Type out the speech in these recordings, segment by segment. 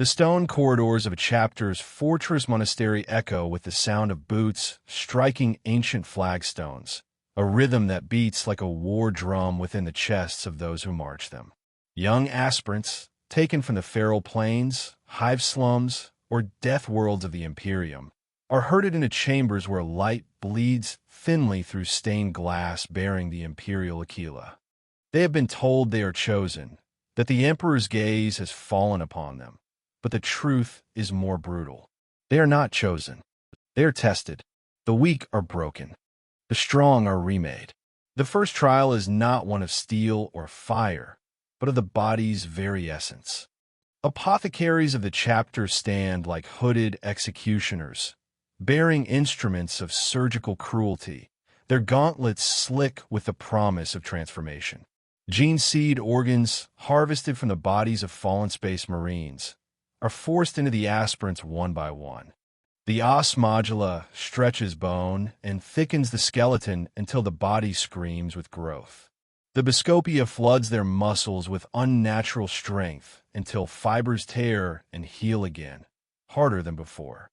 The stone corridors of a chapter's fortress monastery echo with the sound of boots striking ancient flagstones, a rhythm that beats like a war drum within the chests of those who march them. Young aspirants, taken from the feral plains, hive slums, or death worlds of the Imperium, are herded into chambers where light bleeds thinly through stained glass bearing the Imperial Aquila. They have been told they are chosen, that the Emperor's gaze has fallen upon them. But the truth is more brutal. They are not chosen. They are tested. The weak are broken. The strong are remade. The first trial is not one of steel or fire, but of the body's very essence. Apothecaries of the chapter stand like hooded executioners, bearing instruments of surgical cruelty, their gauntlets slick with the promise of transformation. Gene seed organs, harvested from the bodies of fallen space marines, are forced into the aspirants one by one. The os modula stretches bone and thickens the skeleton until the body screams with growth. The biscopia floods their muscles with unnatural strength until fibers tear and heal again, harder than before.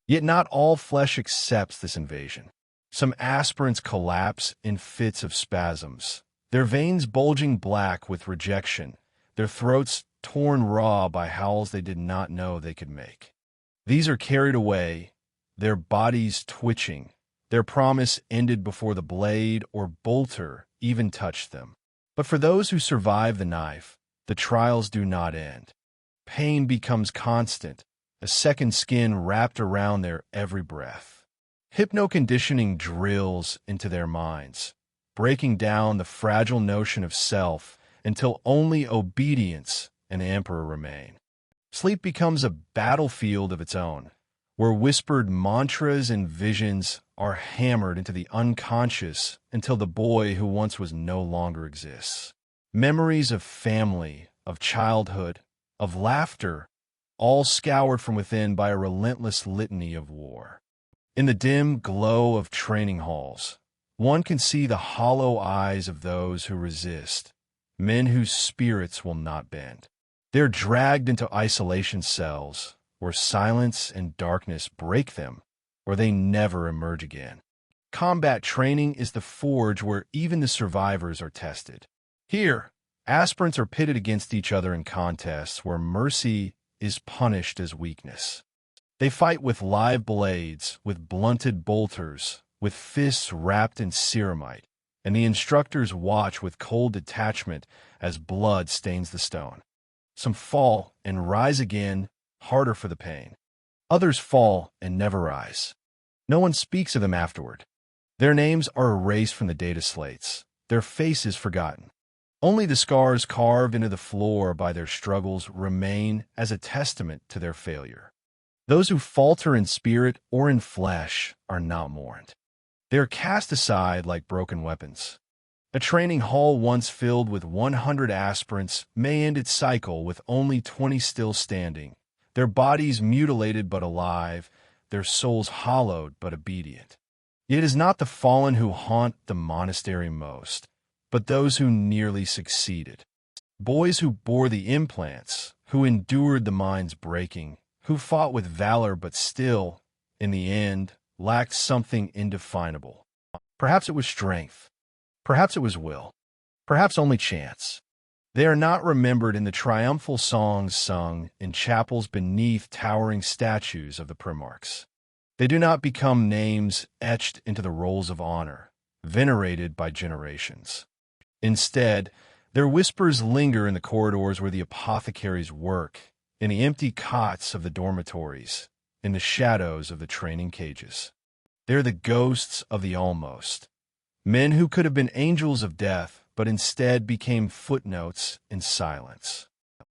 Yet not all flesh accepts this invasion. Some aspirants collapse in fits of spasms, their veins bulging black with rejection, their throats torn raw by howls they did not know they could make. These are carried away, their bodies twitching, their promise ended before the blade or bolter even touched them. But for those who survive the knife, the trials do not end. Pain becomes constant, a second skin wrapped around their every breath. Hypnoconditioning drills into their minds, breaking down the fragile notion of self until only obedience and emperor remain. Sleep becomes a battlefield of its own, where whispered mantras and visions are hammered into the unconscious until the boy who once was no longer exists. Memories of family, of childhood, of laughter, all scoured from within by a relentless litany of war. In the dim glow of training halls, one can see the hollow eyes of those who resist, men whose spirits will not bend. They're dragged into isolation cells, where silence and darkness break them, or they never emerge again. Combat training is the forge where even the survivors are tested. Here, aspirants are pitted against each other in contests where mercy is punished as weakness. They fight with live blades, with blunted bolters, with fists wrapped in ceramite, and the instructors watch with cold detachment as blood stains the stone. Some fall and rise again, harder for the pain. Others fall and never rise. No one speaks of them afterward. Their names are erased from the data slates, their faces forgotten. Only the scars carved into the floor by their struggles remain as a testament to their failure. Those who falter in spirit or in flesh are not mourned. They are cast aside like broken weapons. A training hall once filled with 100 aspirants may end its cycle with only 20 still standing, their bodies mutilated but alive, their souls hollowed but obedient. Yet it is not the fallen who haunt the monastery most, but those who nearly succeeded. Boys who bore the implants, who endured the mind's breaking, who fought with valor but still, in the end, lacked something indefinable. Perhaps it was strength. Perhaps it was will. Perhaps only chance. They are not remembered in the triumphal songs sung in chapels beneath towering statues of the primarchs. They do not become names etched into the rolls of honor, venerated by generations. Instead, their whispers linger in the corridors where the apothecaries work, in the empty cots of the dormitories, in the shadows of the training cages. They're the ghosts of the almost. Men who could have been angels of death, but instead became footnotes in silence.